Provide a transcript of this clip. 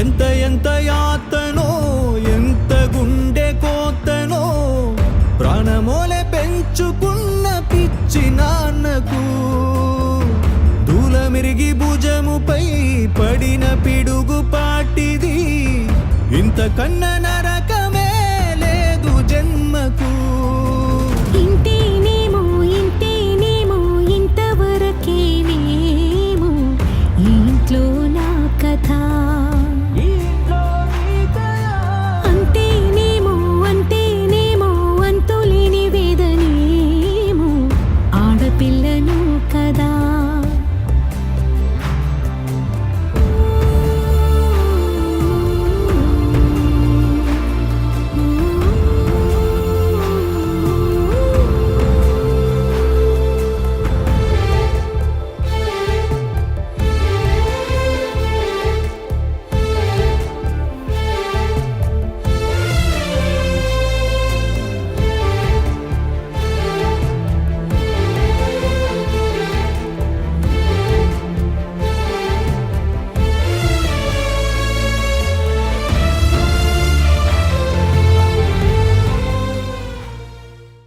ఎంత ఎంత యాతనో ఎంత గుండె కోతనో ప్రాణమోలే పెంచుకున్న పిచ్చి నాన్నకు దూలమిరిగి భుజముపై పడిన పిడుగు పాటిది ఇంతకన్నా నరకమే లేదు జన్మకు. ఇంతేనేమో ఇంతవరకేనేమో ఈ ఇంట్లో నా కథ.